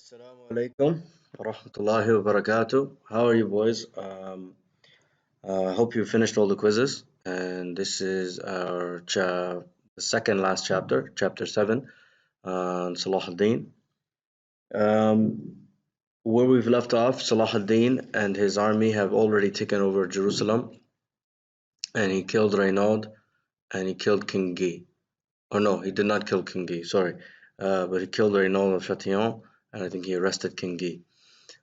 Assalamu alaikum wa rahmatullahi wa barakatuh. How are you, boys? I hope you finished all the quizzes, and this is our the second last chapter, chapter 7, on Salahuddin. Where we've left off, Salahuddin and his army have already taken over Jerusalem, and he killed Raynaud, and he killed King Guy. Oh no, he did not kill King Guy, sorry. But he killed Raynaud of Châtillon, and I think he arrested King Guy.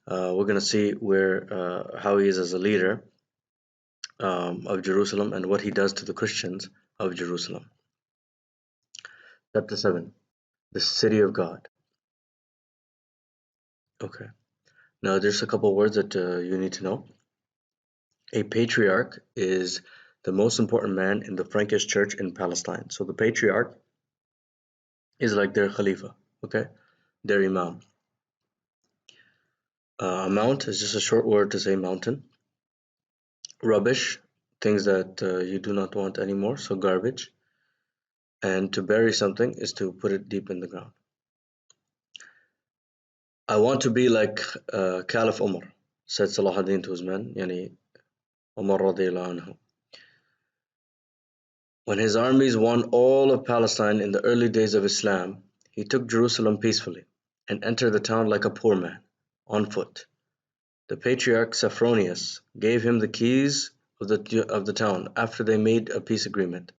We're going to see how he is as a leader of Jerusalem and what he does to the Christians of Jerusalem. Chapter 7, the city of God. Okay, now there's a couple words that you need to know. A patriarch is the most important man in the Frankish church in Palestine. So the patriarch is like their Khalifa, okay, their Imam. A mount is just a short word to say mountain. Rubbish, things that you do not want anymore, so garbage. And to bury something is to put it deep in the ground. I want to be like Caliph Umar, said Salahuddin to his men, yani Umar radiallahu anhu. When his armies won all of Palestine in the early days of Islam, he took Jerusalem peacefully and entered the town like a poor man, on foot. The patriarch Sophronius gave him the keys of the town after they made a peace agreement.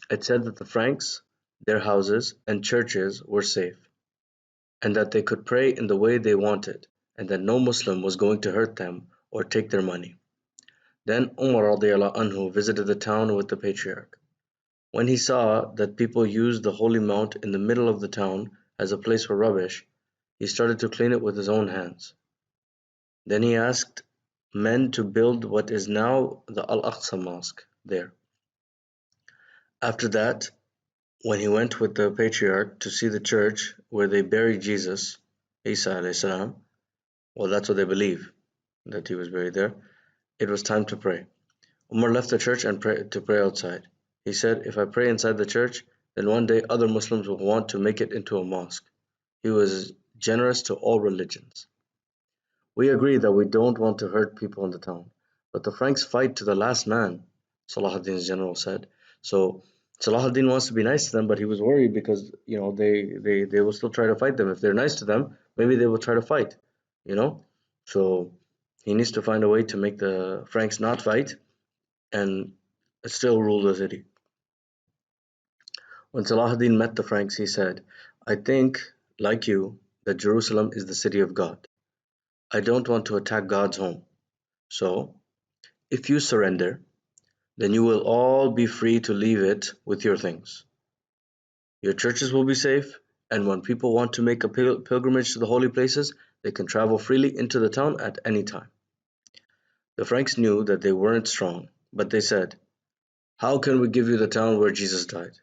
It said that the Franks, their houses, and churches were safe, and that they could pray in the way they wanted, and that no Muslim was going to hurt them or take their money. Then Umar radiallahu anhu visited the town with the patriarch. When he saw that people used the holy mount in the middle of the town as a place for rubbish, he started to clean it with his own hands. Then he asked men to build what is now the Al-Aqsa Mosque there. After that, when he went with the patriarch to see the church where they buried Jesus, Isa alayhi salam, well, that's what they believe, that he was buried there, it was time to pray. Umar left the church and to pray outside. He said, if I pray inside the church, then one day other Muslims will want to make it into a mosque. He was generous to all religions. We agree that we don't want to hurt people in the town, but the Franks fight to the last man, Salahuddin's general said. So Salahuddin wants to be nice to them, but he was worried because they will still try to fight them. If they're nice to them, maybe they will try to fight, you know. So he needs to find a way to make the Franks not fight and still rule the city. When Salahuddin met the Franks, he said, I think, like you, that Jerusalem is the city of God. I don't want to attack God's home. So, if you surrender, then you will all be free to leave it with your things. Your churches will be safe, and when people want to make a pilgrimage to the holy places, they can travel freely into the town at any time. The Franks knew that they weren't strong, but they said, how can we give you the town where Jesus died?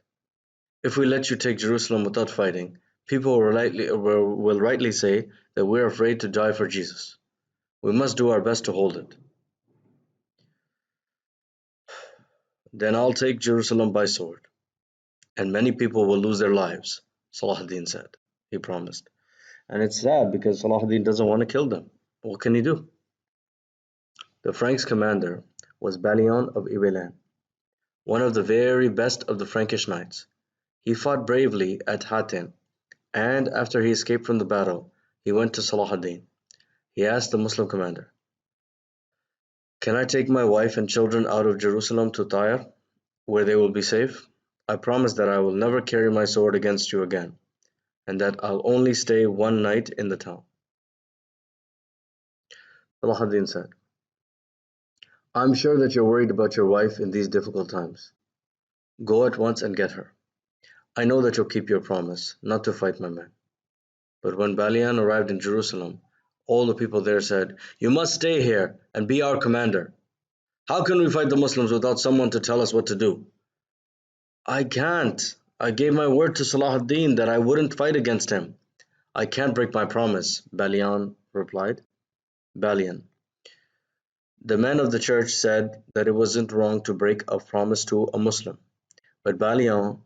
If we let you take Jerusalem without fighting, people will rightly say that we're afraid to die for Jesus. We must do our best to hold it. Then I'll take Jerusalem by sword, and many people will lose their lives, Salahuddin said. He promised. And it's sad because Salahuddin doesn't want to kill them. What can he do? The Franks' commander was Balian of Ibelin, one of the very best of the Frankish knights. He fought bravely at Hattin, and after he escaped from the battle, he went to Salahuddin. He asked the Muslim commander, can I take my wife and children out of Jerusalem to Tyre, where they will be safe? I promise that I will never carry my sword against you again, and that I'll only stay one night in the town. Salahuddin said, I'm sure that you're worried about your wife in these difficult times. Go at once and get her. I know that you'll keep your promise not to fight my men. But when Balian arrived in Jerusalem, all the people there said, you must stay here and be our commander. How can we fight the Muslims without someone to tell us what to do? I can't. I gave my word to Salahuddin that I wouldn't fight against him. I can't break my promise, Balian replied. Balian. The men of the church said that it wasn't wrong to break a promise to a Muslim. But Balian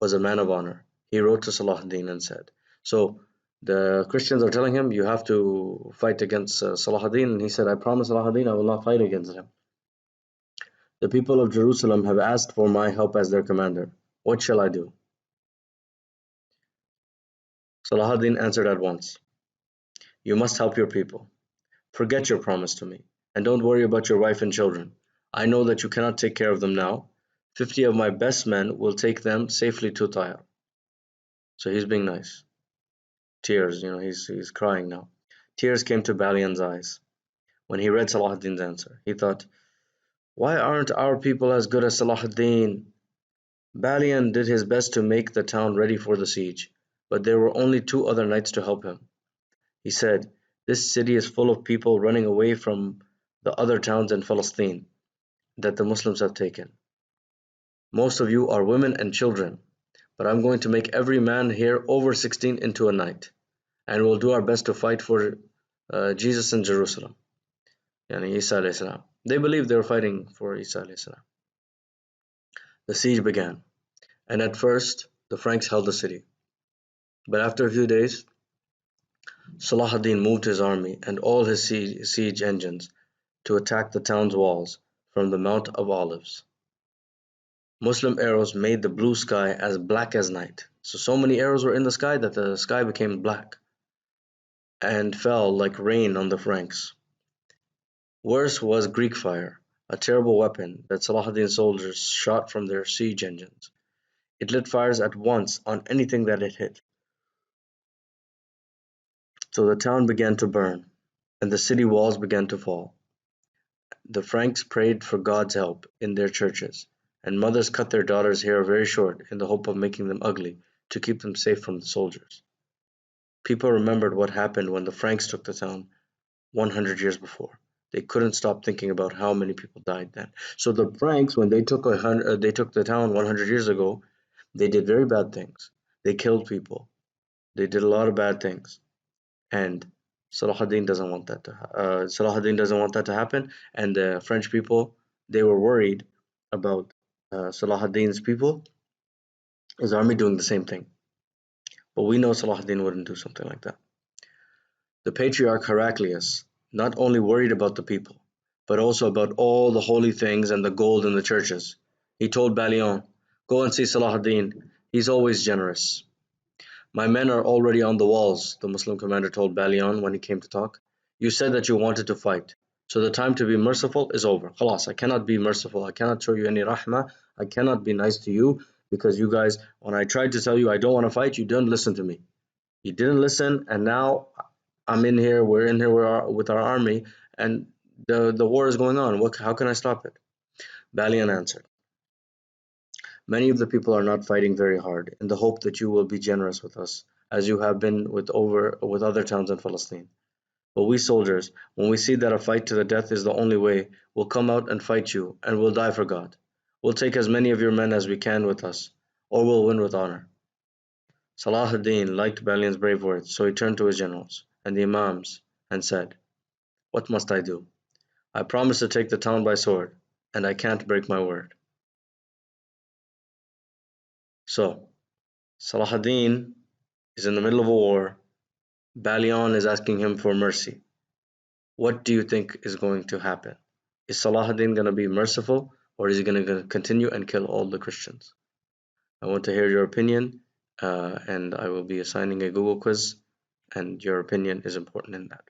was a man of honor. He wrote to Salahuddin and said, so The Christians are telling him, you have to fight against Salahuddin, and he said, I promise Salahuddin I will not fight against him. The people of Jerusalem have asked for my help as their commander. What shall I do? Salahuddin answered at once, you must help your people. Forget your promise to me, and don't worry about your wife and children. I know that you cannot take care of them now. 50 of my best men will take them safely to Tyre. So he's being nice. Tears, he's crying now. Tears came to Balian's eyes when he read Salahuddin's answer. He thought, why aren't our people as good as Salahuddin? Balian did his best to make the town ready for the siege, but there were only 2 other knights to help him. He said, this city is full of people running away from the other towns in Palestine that the Muslims have taken. Most of you are women and children, but I'm going to make every man here over 16 into a knight, and we'll do our best to fight for Jesus in Jerusalem. Yani Isa alayhi salam. They believed they were fighting for Isa alayhi salam. The siege began, and at first the Franks held the city. But after a few days, Salahuddin moved his army and all his siege engines to attack the town's walls from the Mount of Olives. Muslim arrows made the blue sky as black as night. So many arrows were in the sky that the sky became black and fell like rain on the Franks. Worse was Greek fire, a terrible weapon that Salahuddin's soldiers shot from their siege engines. It lit fires at once on anything that it hit. So the town began to burn, and the city walls began to fall. The Franks prayed for God's help in their churches, and mothers cut their daughters' hair very short in the hope of making them ugly to keep them safe from the soldiers. People remembered what happened when the Franks took the town 100 years before. They couldn't stop thinking about how many people died then. So the Franks, when they took the town 100 years ago, they did very bad things. They killed people. They did a lot of bad things, and Salahuddin doesn't want that to happen. And the French people, they were worried about Salahuddin's people, his army doing the same thing. But we know Salahuddin wouldn't do something like that. The patriarch Heraclius not only worried about the people, but also about all the holy things and the gold in the churches. He told Balian, go and see Salahuddin. He's always generous. My men are already on the walls, the Muslim commander told Balian when he came to talk. You said that you wanted to fight, so the time to be merciful is over. Khalas, I cannot be merciful. I cannot show you any rahmah. I cannot be nice to you because you guys, when I tried to tell you I don't want to fight, you didn't listen to me. You didn't listen, and now we're in here with our army, and the war is going on. How can I stop it? Balian answered, many of the people are not fighting very hard in the hope that you will be generous with us, as you have been with other towns in Palestine. But we soldiers, when we see that a fight to the death is the only way, will come out and fight you, and we'll die for God. We'll take as many of your men as we can with us, or we'll win with honor. Salahuddin liked Balian's brave words, so he turned to his generals and the imams and said, what must I do? I promised to take the town by sword, and I can't break my word. So, Salahuddin is in the middle of a war. Balian is asking him for mercy. What do you think is going to happen? Is Salahuddin going to be merciful, or is he going to continue and kill all the Christians? I want to hear your opinion, and I will be assigning a Google quiz, and your opinion is important in that.